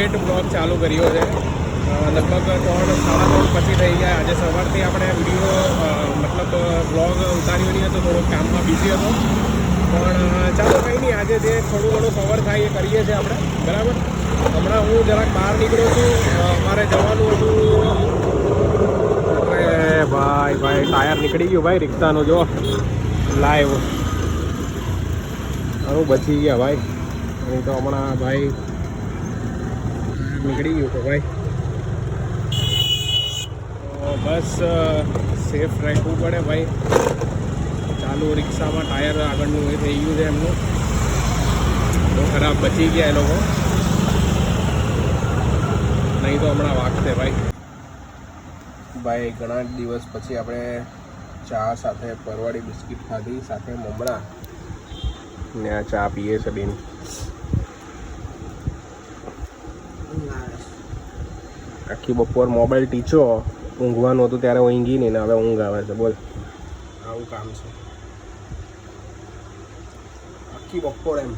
Late blog ચાલુ કર્યો છે. લગભગ 3 સાડા 3 પછી થઈ ગયા. આજે સવારથી આપણે વિડીયો મતલબ બ્લોગ ઉતાર્યો નહીં હતો, થોડોક કામમાં બિઝી હતો. પણ ચાલો કંઈ નહીં, આજે જે થોડું ઘણું કવર થાય એ કરીએ છીએ આપણે, બરાબર. હમણાં હું જરાક બહાર નીકળ્યો છું, મારે જવાનું હતું. અરે ભાઈ ટાયર નીકળી ગયું ભાઈ રિક્ષાનું, જો લાઈવ હું બચી ગયા ભાઈ. નહીં તો હમણાં ભાઈ નીકળી ગયું તો ભાઈ. તો બસ સેફ રાખવું પડે ભાઈ. ચાલુ રિક્ષામાં ટાયર આગળનું એ થઈ ગયું છે એમનું, બહુ ખરાબ. બચી ગયા એ લોકો, નહીં તો હમણાં વાગશે ભાઈ. ભાઈ ઘણા દિવસ પછી આપણે ચા સાથે પરવાળી બિસ્કિટ ખાધી, સાથે મમરા ને આ ચા પીએ છે બેન. આખી બપોર મોબાઈલ ટીચો, ઊંઘવાનું હતું ત્યારે ઊંઘી નહીં ને હવે ઊંઘ આવે છે. બોલ, આવું કામ છે આખી બપોર એમ.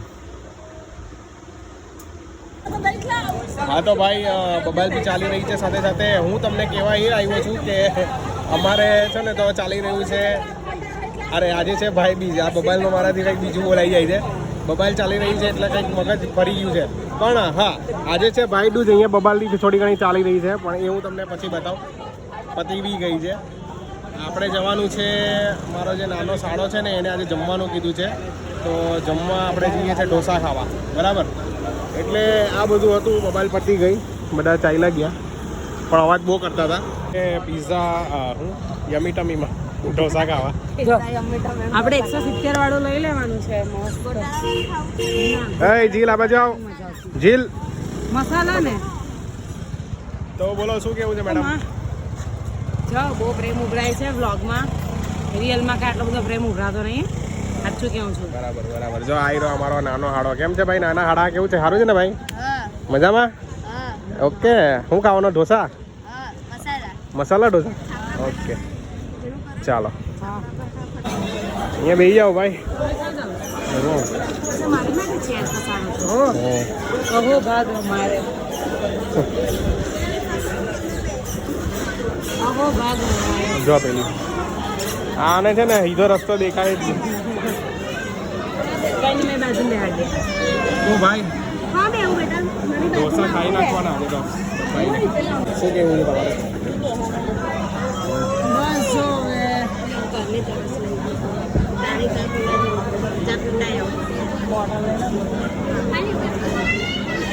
હા તો ભાઈ બબાલ બી ચાલી રહી છે સાથે સાથે. હું તમને કહેવા એ આવ્યો છું કે અમારે છે ને તો ચાલી રહ્યું છે. અરે આજે છે ભાઈ બીજ, આ બબાલનો મારાથી કંઈક બીજું બોલાઈ જાય છે. બબાલ ચાલી રહી છે એટલે કંઈક મગજ ફરી ગયું છે. પણ હા, આજે છે ભાઈ દૂજ, અહીંયા બબાલની થોડી ઘણી ચાલી રહી છે, પણ એ હું તમને પછી બતાવું. પતી બી ગઈ છે. આપણે જવાનું છે, મારો જે નાનો સાળો છે ને એને આજે જમવાનું કીધું છે, તો જમવા આપણે જઈએ છીએ ઢોસા ખાવા, બરાબર. એટલે આ બધું હતું. મોબાઈલ પતી ગઈ, બધા ચાલ્યા ગયા, પણ અવાજ બહુ કરતા હતા કે પિઝા હું યમી ટમીમાં ઢોસા ખાવા. આપણે 170 વાળું લઈ લેવાનું છે. એ જીલ આ બાજુ આવો. જીલ મસાલા ને તો બોલો, શું કેવું છે મેડમ? જો બહુ પ્રેમ ઉભરાય છે વ્લોગમાં. રિયલમાં કે આટલો બધો પ્રેમ ઉભરાતો નહીં, સાચું કેવું છું. બરાબર બરાબર. જો આવી રહ્યો અમારો નાનો હાડો. કેમ છે ભાઈ નાના હાડા? કેવું છે? સારું છે ને ભાઈ? મજામાં? ઓકે. શું ખાવાનો? ઢોસા? મસાલા ઢોસા? ઓકે ચાલો અહીંયા બેસી જાઓ ભાઈ. જો પેલી આને છે ને સીધો રસ્તો દેખાય જ નહીં. શું ભાઈ ઢોસા ખાઈ નાખવાના આજે તો ભાઈ. શું કેવું છે તમારે?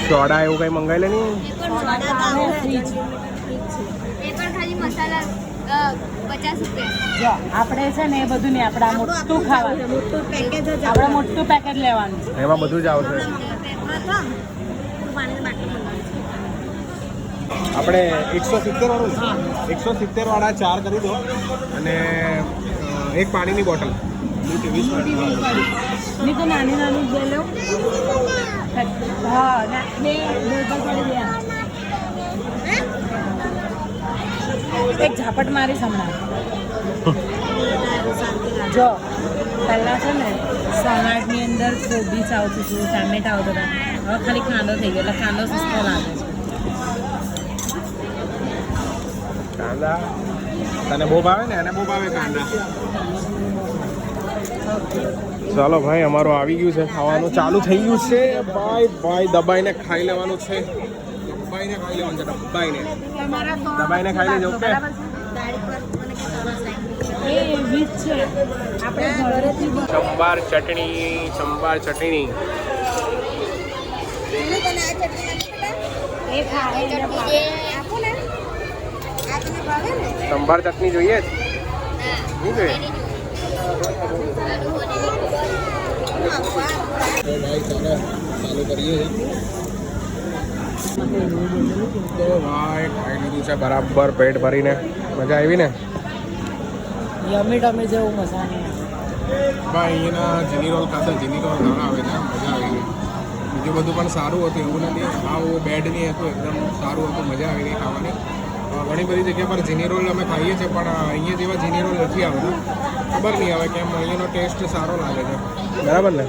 સોડા એવું કઈ મંગાવી લે નહીં. આપણે છે ને એ બધું નહીં, આપણે મોટું ખાવાનું, આપણે મોટું પેકેટ લેવાનું, એમાં બધું જ આવશે. આપણે 170 વાળું 170 વાળા 4 કરી દો અને એક પાણીની બોટલ. નહીં તો નાની નાની જ લો. હા બે એક ઝાપટ મારીશ હમણાં. જો પહેલાં છે ને સલાડની અંદર કોબીજ આવતું હતું, ટામેટા આવતા હતા, હવે ખાલી કાંદો થઈ ગયો, એટલે કાંદો સસ્તો લાગે છે. કાંદા તને બહુ ભાવે ને? એને બહુ ભાવે કાંદા. ચાલો ભાઈ, અમારું આવી ગયું છે, ખાવાનું ચાલુ થઈ ગયું છે ભાઈ. દબાઈને ખાઈ લેવાનું છે, દબાઈને ખાઈ લેવાનું છે, દબાઈને ખાઈ લેજો. ઓકે. સંભાર ચટણી, સંભાર ચટણી. સંભાર ચટણી જોઈએ જ નહીં જોઈએ. ચાલુ કરીએ તો ભાઈ ખાઈ લીધું છે બરાબર પેટ ભરીને. મજા આવી ને? યમી ટમી જેવું મજા નહીં ભાઈ. અહીંયાના જીની રોલ ખાતા, જીની રોલ ઘણા આવે છે, મજા આવી ગઈ. બીજું બધું પણ સારું હતું, એવું નથી. આવું બેડ નહીં હતું, એકદમ સારું હતું, મજા આવી ગઈ ખાવાની. ઘણી બધી જગ્યા પર જીની રોલ અમે ખાઈએ છીએ, પણ અહીંયા જેવા જીની રોલ નથી આવતા. ખબર નહીં હવે કેમ, અહીંયાનો ટેસ્ટ સારો લાગે છે. બરાબર ને?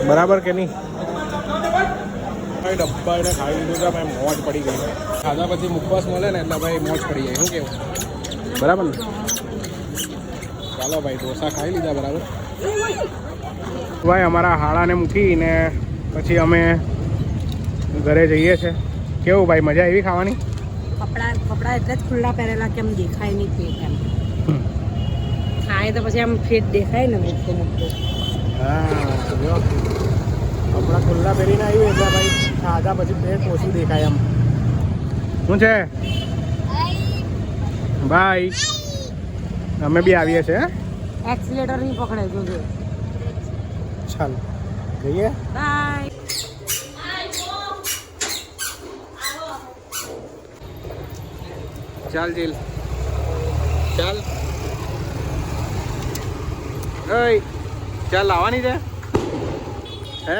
બરાબર કે નહીં? ભાઈ ડબ્બા એને ખાઈ લીધું છે ભાઈ, મોજ પડી ગઈ. ખાધા પછી મુખવાસ મળે ને એટલે ભાઈ મોજ પડી જાય. શું કેવું? બરાબર ને? ચાલો ભાઈ, ઢોસા ખાઈ લીધા બરાબર. ભાઈ અમારા હાળાને મૂકીને પછી અમે ઘરે જઈએ છીએ. કેવું ભાઈ, મજા આવી ખાવાની? કપડા એટલે જ ખુલ્લા પહેરેલા કેમ દેખાય નહીં પેટ એમ. ખાય તો પછી આમ ફેટ દેખાય ને મોટો મોટો. હા જો કપડા ખુલ્લા પહેરીને આવ્યું એટલે ભાઈ ખાધા પછી પેટ ઓછું દેખાય એમ. શું છે ભાઈ? અમે બી આવીએ છીએ. એક્સિલેટર નહીં પકડે જોજો. ચાલો જઈએ. બાય. ચાલ જીલ ચાલ. ઓય ચાલ, લાવવાની છે હે?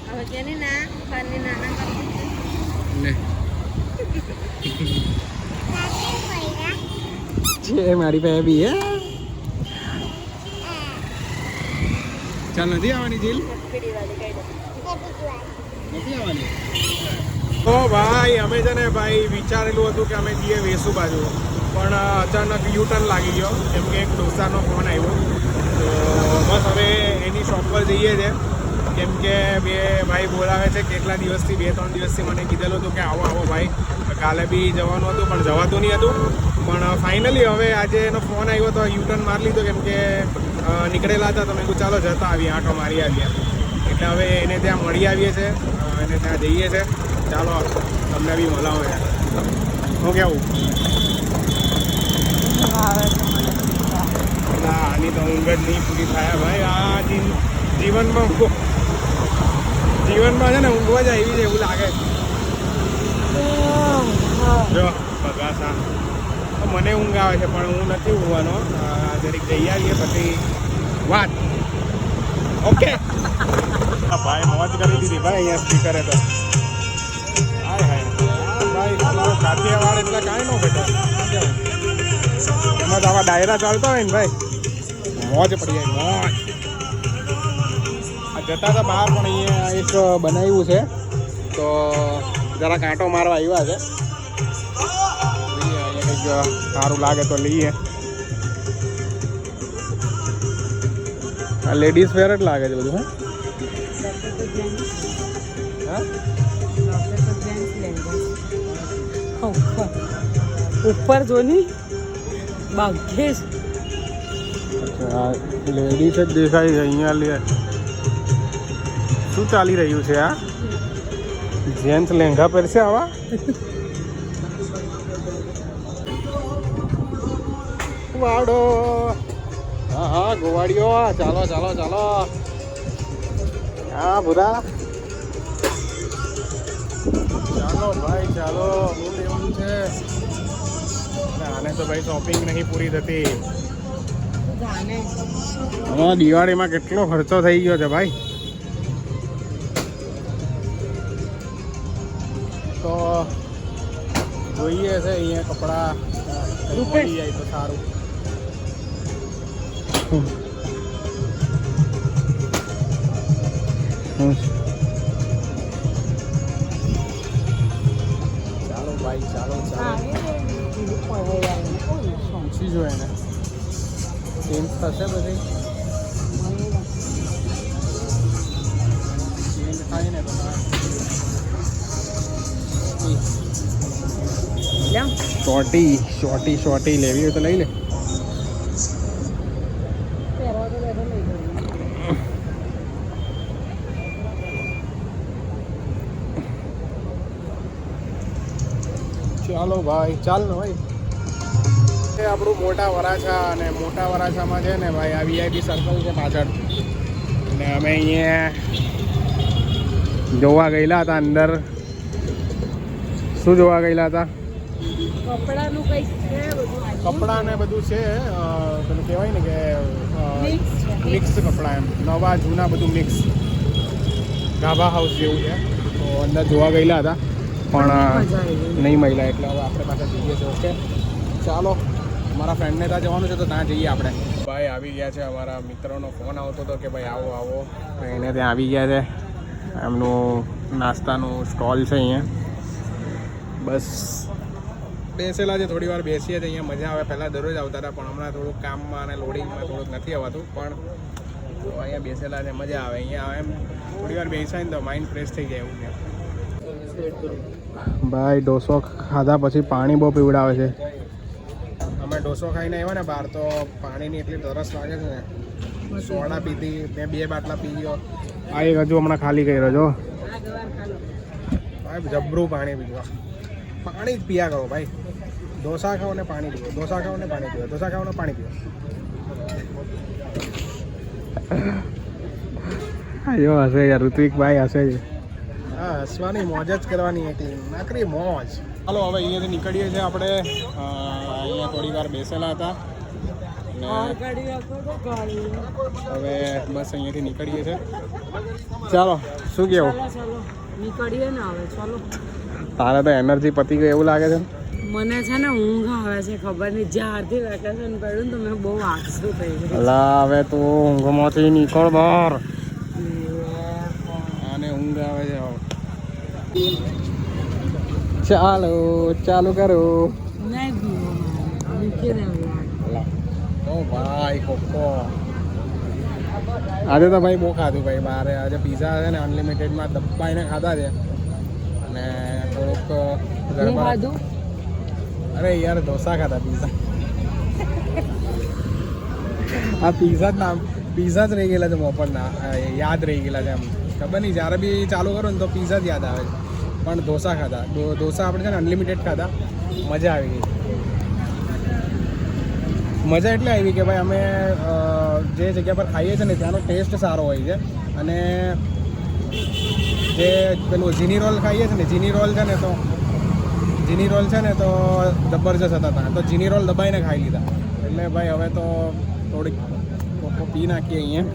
હવે કેની ના ખાલી નાના ને છે મારી પાસે બી હે. ચાલ, નથી આવવાની જીલ? નથી આવવાની. તો ભાઈ અમે છે ને ભાઈ વિચારેલું હતું કે અમે જઈએ વેસુ બાજુ, પણ અચાનક યુટર્ન લાગી ગયો કેમ કે એક દોસ્તારનો ફોન આવ્યો. તો બસ હવે એની શોપ પર જઈએ છે કેમ કે બે ભાઈ બોલાવે છે. કેટલા દિવસથી 2-3 દિવસથી મને કીધેલું હતું કે આવો આવો ભાઈ. કાલે બી જવાનું હતું પણ જવાતું નહીં હતું. પણ ફાઇનલી હવે આજે એનો ફોન આવ્યો તો યુટર્ન મારી લીધો કેમ કે નીકળેલા હતા. તો મેં કીધું ચાલો જતા આવીએ, આંટો મારી આવીએ. એટલે હવે એને ત્યાં મળી આવીએ છીએ, એને ત્યાં જઈએ છીએ. ચાલો તમને બી મળાવો યાર. શું કેવું? આની તો ઊંઘ જ નહીં પૂરી થાય ભાઈ. આ જીવનમાં છે ને ઊંઘવા જ આવી છે એવું લાગે. જો બગાસા તો મને ઊંઘ આવે છે પણ હું નથી ઊંઘવાનો. જરીક જઈ આવીએ પછી વાત. ઓકે ભાઈ, મોજ કરી દીધી ભાઈ અહીંયા સ્પીકરે તો. હાય હાય ભાઈ, કાઠિયાવાડ એટલે કાંઈ ન બેઠા. એમાં તો આવા ડાયરા ચાલતા હોય ને ભાઈ, મોજ પડી જાય મોજ. આ જતા હતા બહાર પણ અહીંયા એક બનાવ્યું છે તો જરા કાંટો મારવા આવ્યા છે. અહીંયા કંઈક સારું લાગે તો લઈએ. આ લેડીઝ ફેર જ લાગે છે બધું. હા ઉપર જોની બાગેશ. અચ્છા, લેડીઝ જ દેખાય છે અહીંયા. લે શું ચાલી રહ્યું છે આ? જેન્ટ્સ લહેંગા પહેરશે આવા? વાડો હા હા ગોવાડીઓ. ચાલો ચાલો ચાલો. હા ભૂરા ચાલો ભાઈ ચાલો. શું લેવાનું છે? આને તો ભાઈ શોપિંગ નહીં પૂરી થતી. હા, દિવાળીમાં કેટલો ખર્ચો થઈ ગયો છે ભાઈ. તો જોઈએ છે અહીંયા કપડાં મળી જાય તો સારું. ચાલો ભાઈ ચાલો ચાલો. પૂછી જો એને ચેન્જ થશે બધી. ચેન્જ થાય ને તો શોર્ટી લેવી હોય તો લઈ લે. ચાલો ભાઈ ચાલ ને ભાઈ. એ આપણું મોટા વરાછા, અને મોટા વરાછામાં છે ને ભાઈ આ VIP સર્કલ છે પાછળ. અને અમે અહીંયા જોવા ગયેલા હતા અંદર. શું જોવા ગયેલા હતા? કપડાનું કંઈક છે બધું. કપડાં ને બધું છે. પેલું કહેવાય ને કે મિક્સ કપડાં એમ, નવા જૂના બધું મિક્સ. ધાબા હાઉસ જેવું છે. તો અંદર જોવા ગયેલા હતા પણ નહીં મળ્યા. એટલે હવે આપણે પાછા જઈએ છીએ. ઓકે ચાલો, મારા ફ્રેન્ડને ત્યાં જવાનું છે તો ત્યાં જઈએ આપણે. ભાઈ આવી ગયા છે. અમારા મિત્રનો ફોન આવતો હતો કે ભાઈ આવો આવો, તો એને ત્યાં આવી ગયા છે. એમનું નાસ્તાનું સ્ટોલ છે અહીંયા. બસ બેસેલા છે, થોડી વાર બેસીએ તો અહીંયા મજા આવે. પહેલાં દરરોજ આવતા હતા પણ હમણાં થોડુંક કામમાં અને લોડિંગમાં થોડુંક નથી આવતું, પણ તો અહીંયા બેસેલા છે, મજા આવે. અહીંયા એમ થોડી વાર બેસાય ને તો માઇન્ડ ફ્રેશ થઈ જાય એવું છે. ભાઈ ડોસો ખાધા પછી પાણી બહુ પીવડાવે છે. અમે ડોસો ખાઈને આવ્યા ને બહાર, તો પાણીની એટલી તરસ લાગે છે ને. સોડા પીધી, મેં 2 બાટલા પી ગયો. આ એક હજુ હમણાં ખાલી કર્યો છો. ભાઈ જબરું પાણી પીવા, પાણી જ પીયા કરો ભાઈ. ડોસા ખાઓ ને પાણી પીવો, ડોસા ખાઓ ને પાણી પીવો, ડોસા ખાઓ ને પાણી પીવો. જો હશે યાર, ઋત્વિકભાઈ હશે છે. હા, હસવાની મોજ જ કરવાની હતી, નાકરી મોજ. ચાલો હવે અહીંયાથી નીકળીએ છીએ આપણે. અહીંયા થોડી વાર બેસેલા હતા ને હવે બસ અહીંયાથી નીકળીએ છીએ. ચાલો, શું કેવું? નીકળીએ ને હવે, ચાલો. તારે તો એનર્જી પતી ગઈ એવું લાગે છે. મને છે ને ઊંઘ આવે છે, ખબર નહીં. જ્યારથી વેકેશન પડ્યું ને તો મેં બહુ આળસું થઈ ગઈ. અલા હવે તું ઊંઘમાંથી નીકળ બહાર. આને ઊંઘ આવે છે. ચાલો ચાલુ કરો. નહીં મૂકી દેવું. તો ભાઈ કોકો આજે તો ભાઈ બહુ ખાધું ભાઈ બારે. આજે પીઝા છે ને અનલિમિટેડમાં દબાઈને ખાધા છે અને થોડુંક ગરબા. ખાધું? અરે યાર ઢોસા ખાધા, પીઝા. આ પીઝા જ નામ, પીઝા જ રહી ગયેલા છે મોપરના, યાદ રહી ગયેલા છે. એમ ખબર નહીં, જ્યારે બી ચાલુ કરો ને તો પીઝા જ યાદ આવે છે. પણ ઢોસા ખાધા, ઢોસા આપણે છે ને અનલિમિટેડ ખાધા, મજા આવી ગઈ. મજા એટલે આવી કે ભાઈ અમે જે જગ્યા પર ખાઈએ છીએ ને ત્યાંનો ટેસ્ટ સારો હોય છે. અને જે પેલું જીની રોલ ખાઈએ છીએ ને, જીની રોલ છે ને તો જબરજસ્ત હતા ત્યાં. તો જીની રોલ દબાઈને ખાઈ લીધા. એટલે ભાઈ હવે તો થોડીક કોકો પી નાખીએ અહીંયા.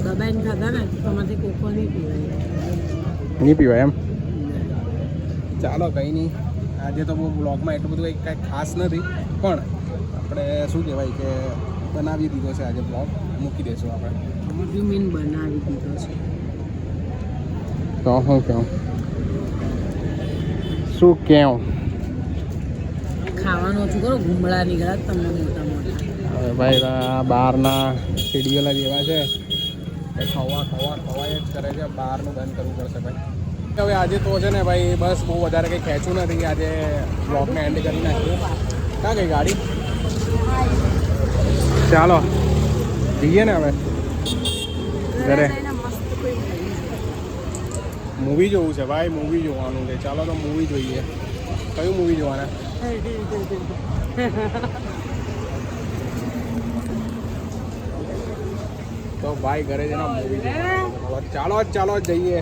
દબાઈને ખાધા ને તમારે કોકો નહીં પીવાય. નહીં પીવાય એમ? ચાલો કંઈ નહીં. આજે તો બહુ બ્લોગમાં એટલું બધું કંઈ ખાસ નથી, પણ આપણે શું કહેવાય કે બનાવી દીધો છે આજે બ્લોગ, મૂકી દઈશું આપણે. મીન બનાવી દીધો છે તો હું કહું, શું કેવું? ખાવાનું ઓછું કરો, ઘૂમડા નીકળ્યા તમને મોટા મોટા. હવે ભાઈ આ બહારના સીડીઓલા જેવા છે એ ખવાય જ કરે છે. બહારનું બંધ કરવું પડશે ભાઈ. હવે આજે તો છે ને ભાઈ બસ બહુ વધારે કંઈ ખેંચું નથી. આજે બ્લોગને એન્ડ કરી નાખ્યું. ક્યાં ગઈ ગાડી? ચાલો જઈએ ને હવે ઘરે. મૂવી જોવું છે ભાઈ, મૂવી જોવાનું છે. ચાલો તો મૂવી જોઈએ. કયું મૂવી જોવાના? તો ભાઈ ઘરે જઈને મૂવી ચાલો જઈએ.